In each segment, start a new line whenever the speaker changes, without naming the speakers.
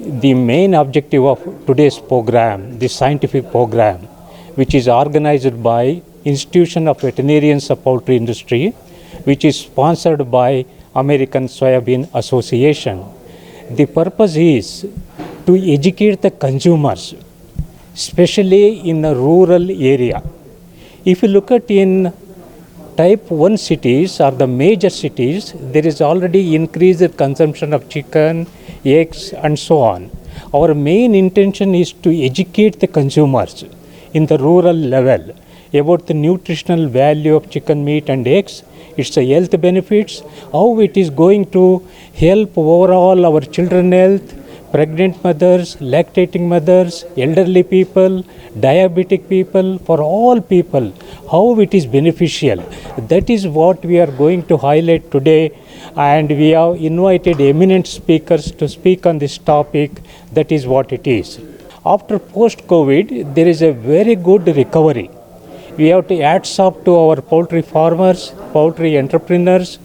The main objective of today's program, the scientific program, which is organized by Institution of Veterinarians of Poultry Industry, which is sponsored by American Soybean Association. The purpose is to educate the consumers, especially in a rural area. If you look at in type 1 cities or the major cities, there is already increased consumption of chicken, eggs and so on. Our main intention is to educate the consumers in the rural level about the nutritional value of chicken meat and eggs, its health benefits, how it is going to help overall our children health, pregnant mothers, lactating mothers, elderly people, diabetic people, for all people, how it is beneficial. That is what we are going to highlight today, and we have invited eminent speakers to speak on this topic. That is what it is. After post-COVID, there is a very good recovery. We have to hats off to our poultry farmers, poultry entrepreneurs,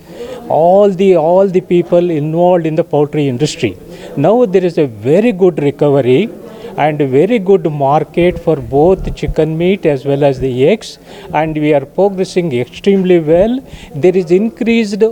all the people involved in the poultry industry. Now there is a very good recovery and a very good market for both chicken meat as well as the eggs, and we are progressing extremely well. There is increased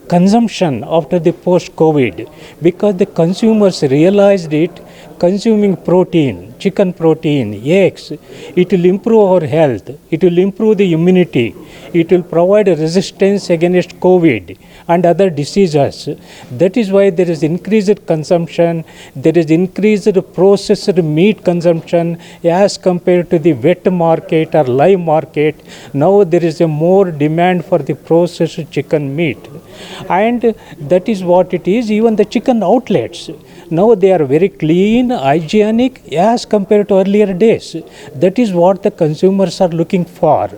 consumption after the post-COVID because the consumers realized it. Consuming protein, chicken protein, eggs, it will improve our health, it will improve the immunity, it will provide a resistance against COVID and other diseases. That is why there is increased consumption, there is increased processed meat consumption as compared to the wet market or live market. Now there is a more demand for the processed chicken meat. And that is what it is. Even the chicken outlets, now they are very clean, hygienic as compared to earlier days. That is what the consumers are looking for.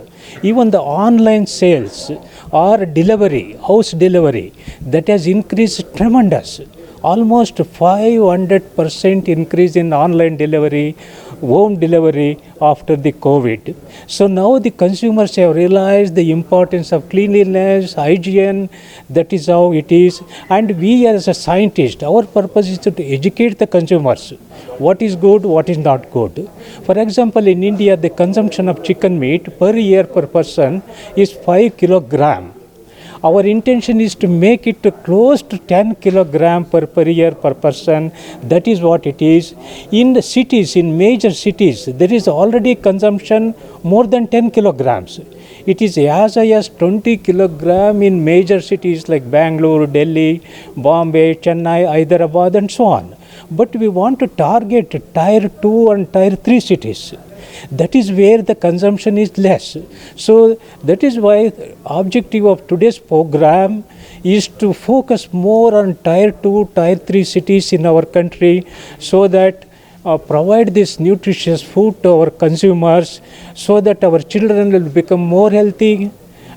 Even the online sales or delivery, house delivery, that has increased tremendous. Almost 500% increase in online delivery, home delivery after the COVID. So now the consumers have realized the importance of cleanliness, hygiene, that is how it is. And we as a scientist, our purpose is to educate the consumers. What is good, what is not good. For example, in India, the consumption of chicken meat per year per person is 5 kilograms. Our intention is to make it to close to 10 kilograms per year per person. That is what it is. In the cities, in major cities, there is already consumption more than 10 kilograms. It is as high as 20 kilograms in major cities like Bangalore, Delhi, Bombay, Chennai, Hyderabad and so on. But we want to target tier 2 and tier 3 cities. That is where the consumption is less. So that is why the objective of today's program is to focus more on tier 2, tier 3 cities in our country, so that provide this nutritious food to our consumers, so that our children will become more healthy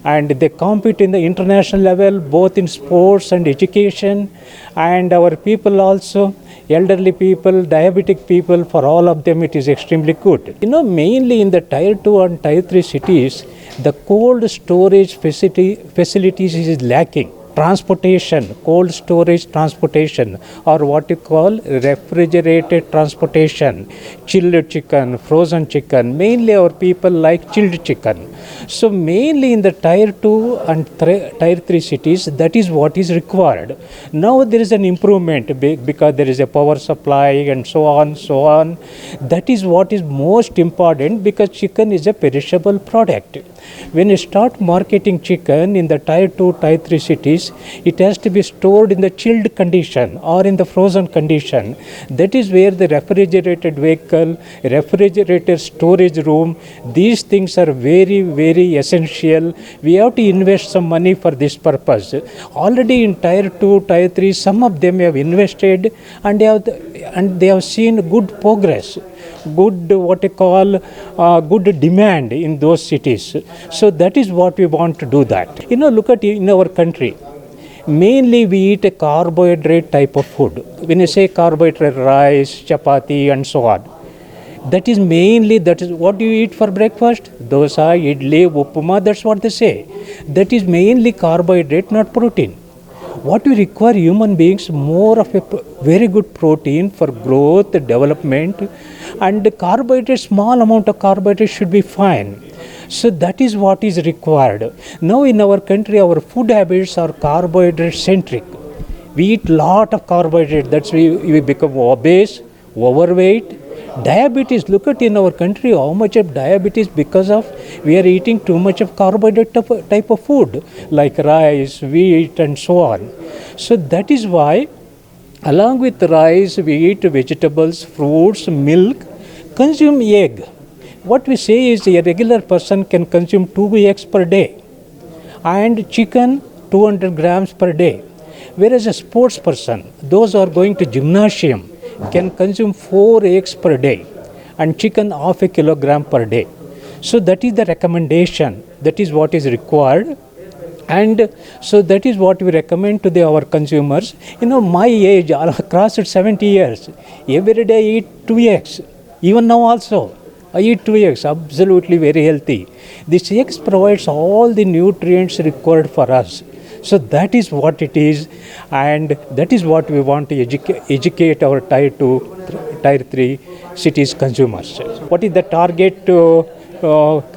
and they compete in the international level, both in sports and education, and our people also, elderly people, diabetic people, for all of them it is extremely good. Mainly in the tier 2 and tier 3 cities, the cold storage facilities is lacking. Transportation, cold storage transportation, or what you call refrigerated transportation, chilled chicken, frozen chicken. Mainly our people like chilled chicken. So mainly in the tier 2 and tier 3 cities, that is what is required. Now there is an improvement because there is a power supply and so on. That is what is most important, because chicken is a perishable product. When you start marketing chicken in the tier 2, tier 3 cities, it has to be stored in the chilled condition or in the frozen condition. That is where the refrigerated vehicle, refrigerated storage room, these things are very, very essential. We have to invest some money for this purpose. Already in tier 2, tier 3, some of them have invested and they have seen good progress. Good good demand in those cities. So that is what we want to do that. Look at in our country, mainly we eat a carbohydrate type of food. When you say carbohydrate, rice, chapati and so on, that is what do you eat for breakfast? Dosa, idli, upma, that's what they say. That is mainly carbohydrate, not protein. What we require human beings more of a very good protein for growth, development, and carbohydrate, small amount of carbohydrate should be fine. So that is what is required. Now in our country, our food habits are carbohydrate centric. We eat lot of carbohydrate. That's why we become obese, overweight. Diabetes, look at in our country how much of diabetes because of we are eating too much of carbohydrate type of food like rice, wheat and so on. So that is why along with rice we eat vegetables, fruits, milk, consume egg. What we say is a regular person can consume 2 eggs per day and chicken 200 grams per day. Whereas a sports person, those who are going to gymnasium, can consume 4 eggs per day and chicken half a kilogram per day. So that is the recommendation. That is what is required. And so that is what we recommend to our consumers. My age, I crossed 70 years. Every day I eat 2 eggs. Even now also, I eat 2 eggs, absolutely very healthy. This eggs provides all the nutrients required for us. So that is what it is, and that is what we want to educate our Tier 2, Tier 3 cities consumers. What is the target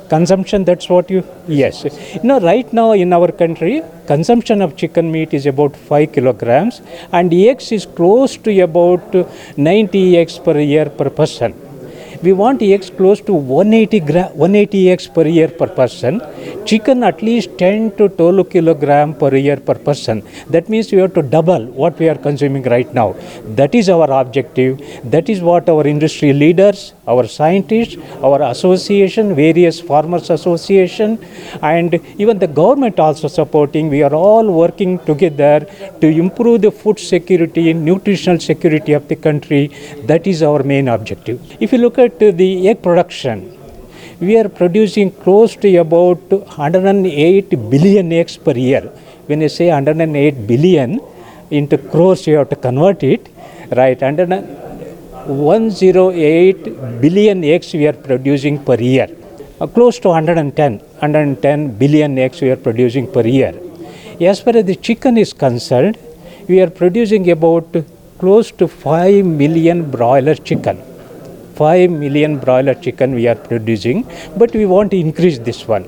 consumption? That's what you, yes. Right now in our country, consumption of chicken meat is about 5 kilograms, and eggs is close to about 90 eggs per year per person. We want eggs close to 180 eggs per year per person. Chicken at least 10 to 12 kilogram per year per person. That means we have to double what we are consuming right now. That is our objective. That is what our industry leaders, our scientists, our association, various farmers association, and even the government also supporting. We are all working together to improve the food security, nutritional security of the country. That is our main objective. If you look at the egg production, we are producing close to about 108 billion eggs per year. When I say 108 billion into crores, you have to convert it, right? 108 billion eggs we are producing per year. Close to 110 billion eggs we are producing per year. As far as the chicken is concerned, we are producing about close to 5 million broiler chicken. 5 million broiler chicken we are producing, but we want to increase this one.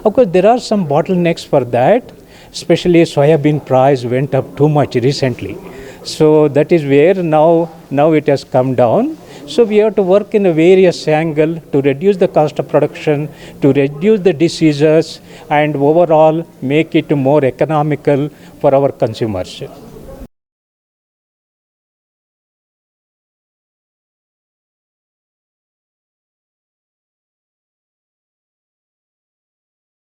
Of course, there are some bottlenecks for that, especially soybean price went up too much recently. So that is where now it has come down. So we have to work in a various angle to reduce the cost of production, to reduce the diseases, and overall make it more economical for our consumers.